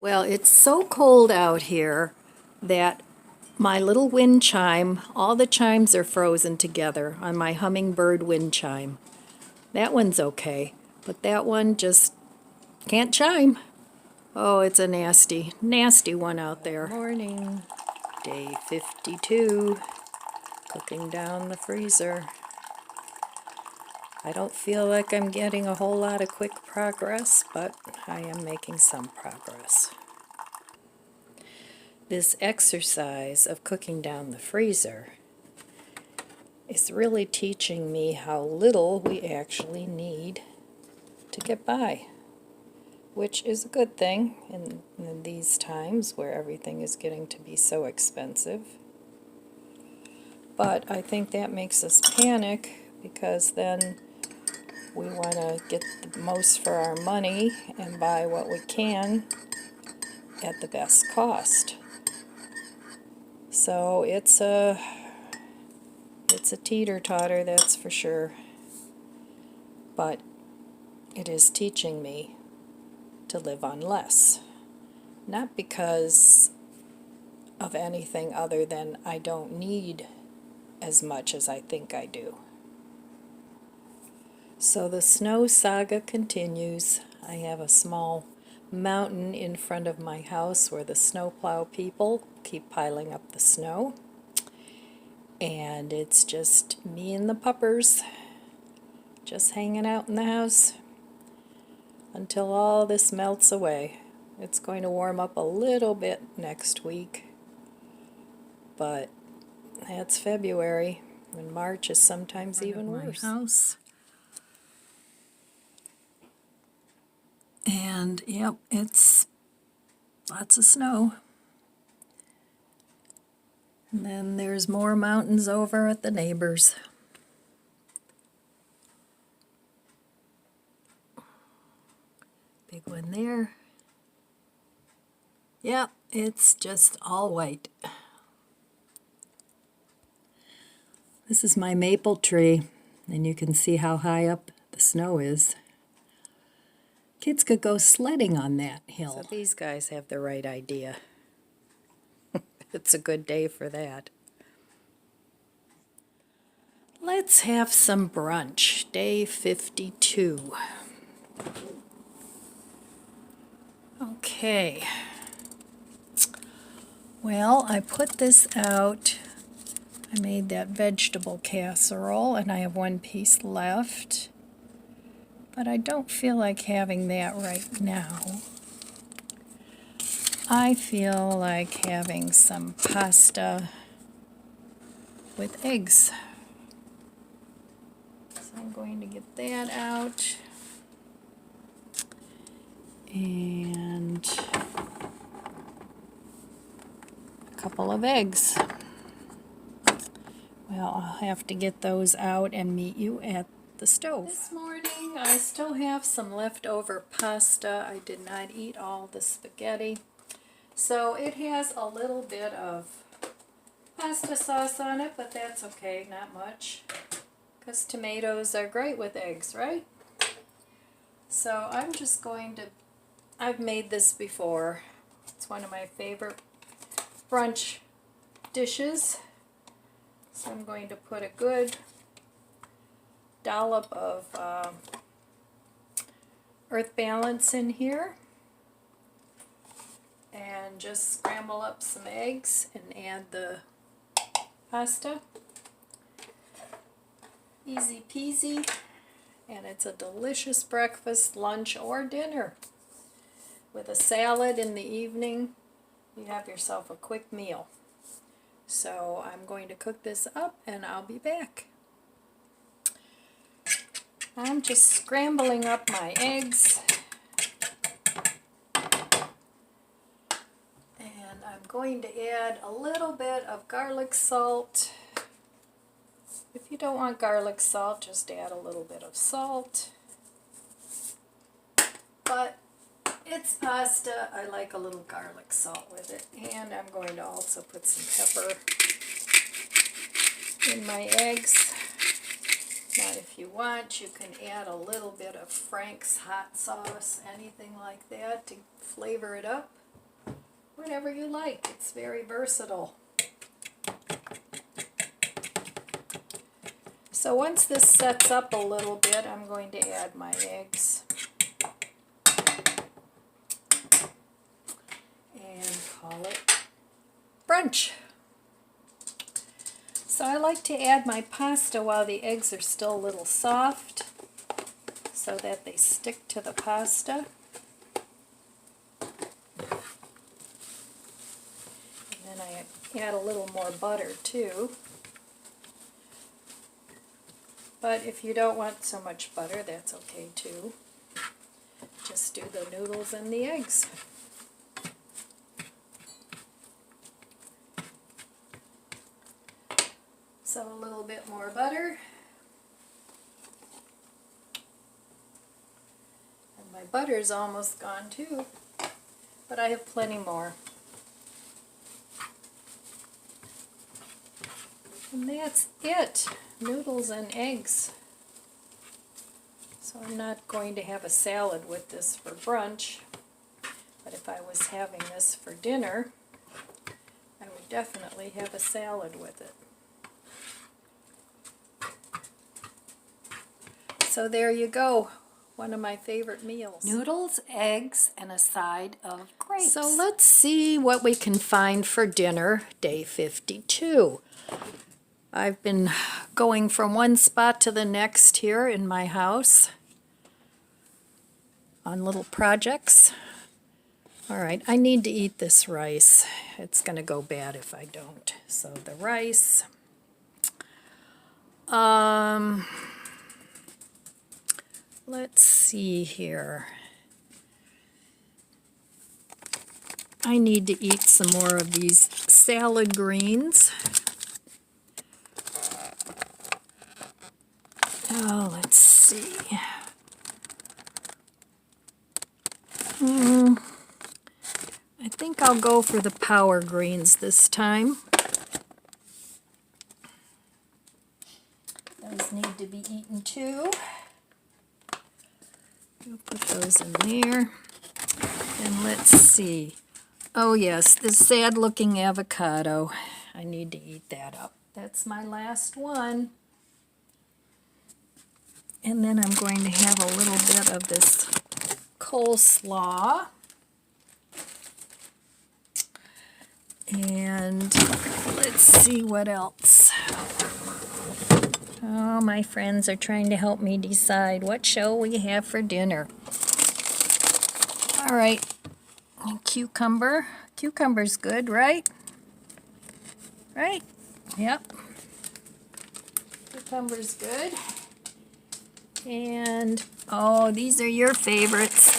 Well, it's so cold out here that my little wind chime, all the chimes are frozen together on my hummingbird wind chime. That one's okay, but that one just can't chime. Oh, it's a nasty, nasty one out there. Morning, day 52, cooking down the freezer. I don't feel like I'm getting a whole lot of quick progress, but I am making some progress. This exercise of cooking down the freezer is really teaching me how little we actually need to get by, which is a good thing in these times where everything is getting to be so expensive. But I think that makes us panic because then we want to get the most for our money and buy what we can at the best cost. So it's a teeter-totter, that's for sure. But it is teaching me to live on less. Not because of anything other than I don't need as much as I think I do. So the snow saga continues. I have a small mountain in front of my house where the snowplow people keep piling up the snow. And it's just me and the puppers just hanging out in the house until all this melts away. It's going to warm up a little bit next week, but that's February, and March is sometimes even worse. House. And yep, it's lots of snow. And then there's more mountains over at the neighbors. Big one there. Yep, it's just all white. This is my maple tree, and you can see how high up the snow is. Kids could go sledding on that hill. So these guys have the right idea. It's a good day for that. Let's have some brunch, day 52. Okay. Well, I put this out. I made that vegetable casserole, and I have one piece left. But I don't feel like having that right now. I feel like having some pasta with eggs. So I'm going to get that out. And a couple of eggs. Well, I'll have to get those out and meet you at the stove. This morning I still have some leftover pasta. I did not eat all the spaghetti. So it has a little bit of pasta sauce on it, but that's okay, not much. Because tomatoes are great with eggs, right? So I'm just going to, I've made this before. It's one of my favorite brunch dishes. So I'm going to put a good dollop of Earth Balance in here. And just scramble up some eggs and add the pasta. Easy peasy. And it's a delicious breakfast, lunch, or dinner. With a salad in the evening, you have yourself a quick meal. So I'm going to cook this up and I'll be back. I'm just scrambling up my eggs. And I'm going to add a little bit of garlic salt. If you don't want garlic salt, just add a little bit of salt. But it's pasta. I like a little garlic salt with it. And I'm going to also put some pepper in my eggs. Now if you want, you can add a little bit of Frank's hot sauce, anything like that to flavor it up. whatever you like. It's very versatile. So once this sets up a little bit, I'm going to add my eggs. And call it brunch. So I like to add my pasta while the eggs are still a little soft so that they stick to the pasta. And then I add a little more butter too. But if you don't want so much butter, that's okay too. Just do the noodles and the eggs. So a little bit more butter. And my butter's almost gone too, but I have plenty more. And that's it. Noodles and eggs. So I'm not going to have a salad with this for brunch, but if I was having this for dinner, I would definitely have a salad with it. So there you go, one of my favorite meals. Noodles, eggs, and a side of grapes. So let's see what we can find for dinner, day 52. I've been going from one spot to the next here in my house on little projects. All right, I need to eat this rice. It's going to go bad if I don't. So the rice. Let's see here. I need to eat some more of these salad greens. Oh, let's see. I think I'll go for the power greens this time. Those need to be eaten too. I'll put those in there. And let's see. Oh yes, this sad looking avocado. I need to eat that up. That's my last one. And then I'm going to have a little bit of this coleslaw. And let's see what else. Oh, my friends are trying to help me decide what shall we have for dinner. All right, cucumber. Cucumber's good, right? Right? Yep. Cucumber's good. And, oh, these are your favorites.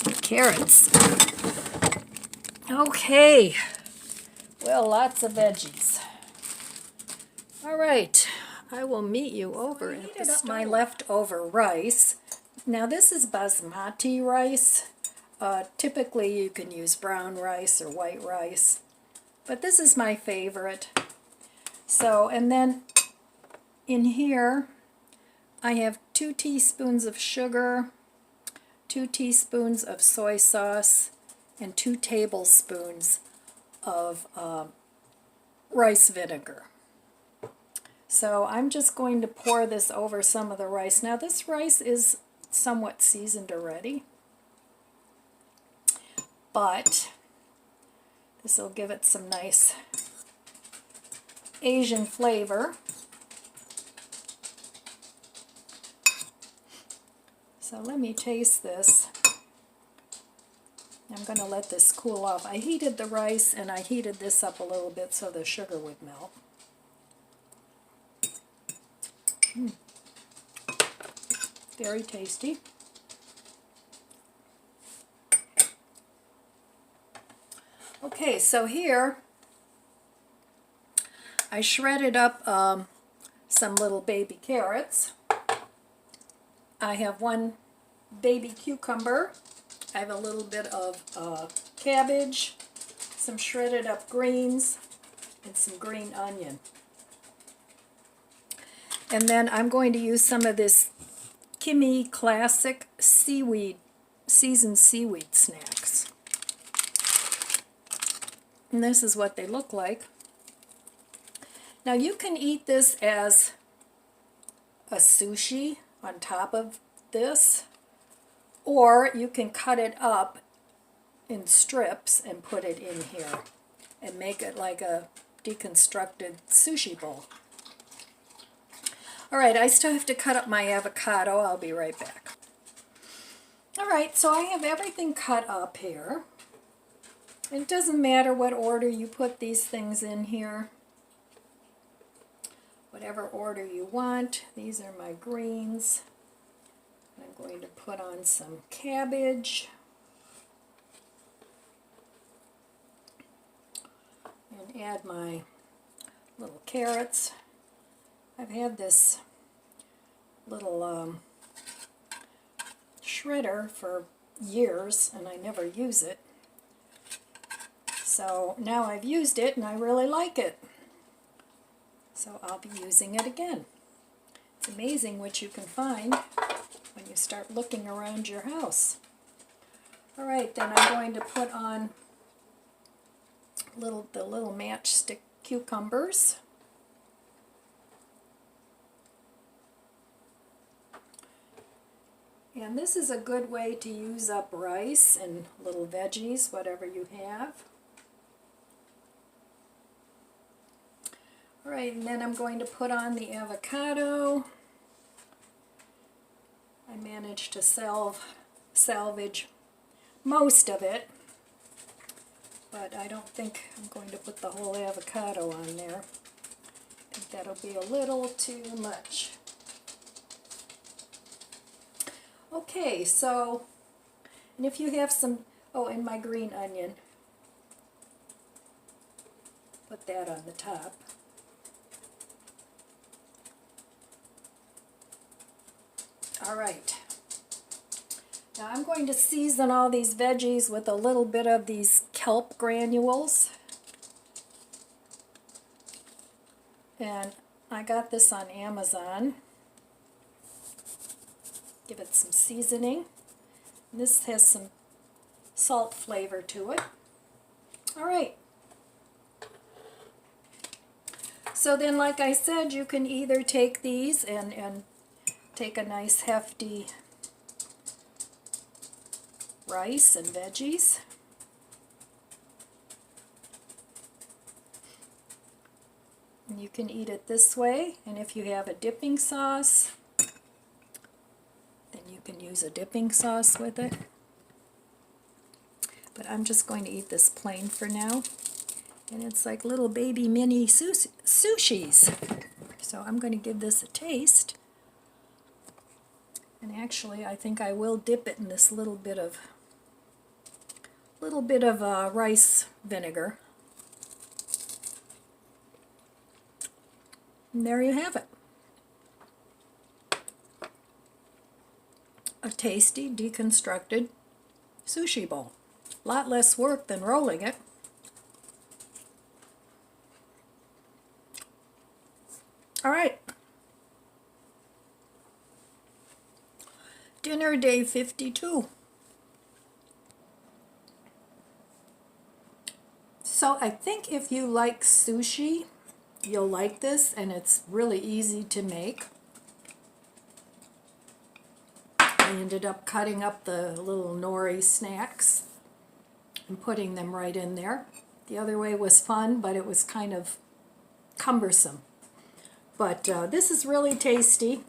Some carrots. Okay. Well, lots of veggies. All right. I will meet you over at the stove. My leftover rice. Now, this is basmati rice. Typically, you can use brown rice or white rice. But this is my favorite. So, and then in here, I have 2 teaspoons of sugar, 2 teaspoons of soy sauce, and 2 tablespoons of rice vinegar. So I'm just going to pour this over some of the rice. Now this rice is somewhat seasoned already, but this will give it some nice Asian flavor. So let me taste this. I'm going to let this cool off. I heated the rice and I heated this up a little bit so the sugar would melt. Very tasty. Okay, so here I shredded up some little baby carrots. I have 1 baby cucumber. I have a little bit of cabbage, some shredded up greens, and some green onion. And then I'm going to use some of this Kimmy Classic seaweed, seasoned seaweed snacks. And this is what they look like. Now you can eat this as a sushi on top of this, or you can cut it up in strips and put it in here and make it like a deconstructed sushi bowl. Alright, I still have to cut up my avocado. I'll be right back. Alright, so I have everything cut up here. It doesn't matter what order you put these things in here. Whatever order you want. These are my greens. I'm going to put on some cabbage. And add my little carrots. I've had this little shredder for years and I never use it. So now I've used it and I really like it. So I'll be using it again. It's amazing what you can find when you start looking around your house. Alright, then I'm going to put on the little matchstick cucumbers. And this is a good way to use up rice and little veggies, whatever you have. Alright, and then I'm going to put on the avocado. I managed to salvage most of it, but I don't think I'm going to put the whole avocado on there. I think that'll be a little too much. Okay, so, and if you have some, oh, and my green onion, put that on the top. Alright, now I'm going to season all these veggies with a little bit of these kelp granules. And I got this on Amazon. Give it some seasoning. This has some salt flavor to it. Alright. So then, like I said, you can either take these and take a nice hefty rice and veggies. And you can eat it this way, and if you have a dipping sauce, then you can use a dipping sauce with it. But I'm just going to eat this plain for now. And it's like little baby mini sushis. So I'm going to give this a taste. And actually, I think I will dip it in this little bit of rice vinegar. And there you have it. A tasty, deconstructed sushi bowl. A lot less work than rolling it. Alright. Dinner day 52. So I think if you like sushi, you'll like this, and it's really easy to make. I ended up cutting up the little nori snacks and putting them right in there. The other way was fun, but it was kind of cumbersome. But this is really tasty.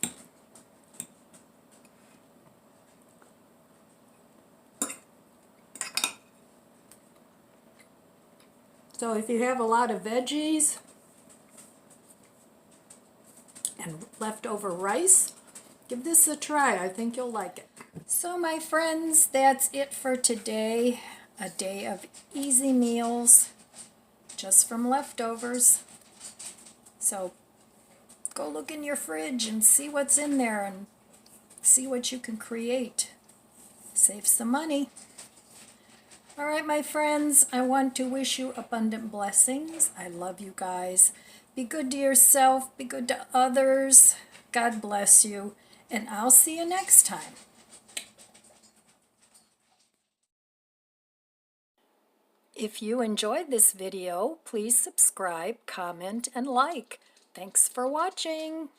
So if you have a lot of veggies and leftover rice, give this a try. I think you'll like it. So my friends, that's it for today. A day of easy meals, just from leftovers. So go look in your fridge and see what's in there and see what you can create. Save some money. Alright, my friends, I want to wish you abundant blessings. I love you guys. Be good to yourself. Be good to others. God bless you. And I'll see you next time. If you enjoyed this video, please subscribe, comment, and like. Thanks for watching.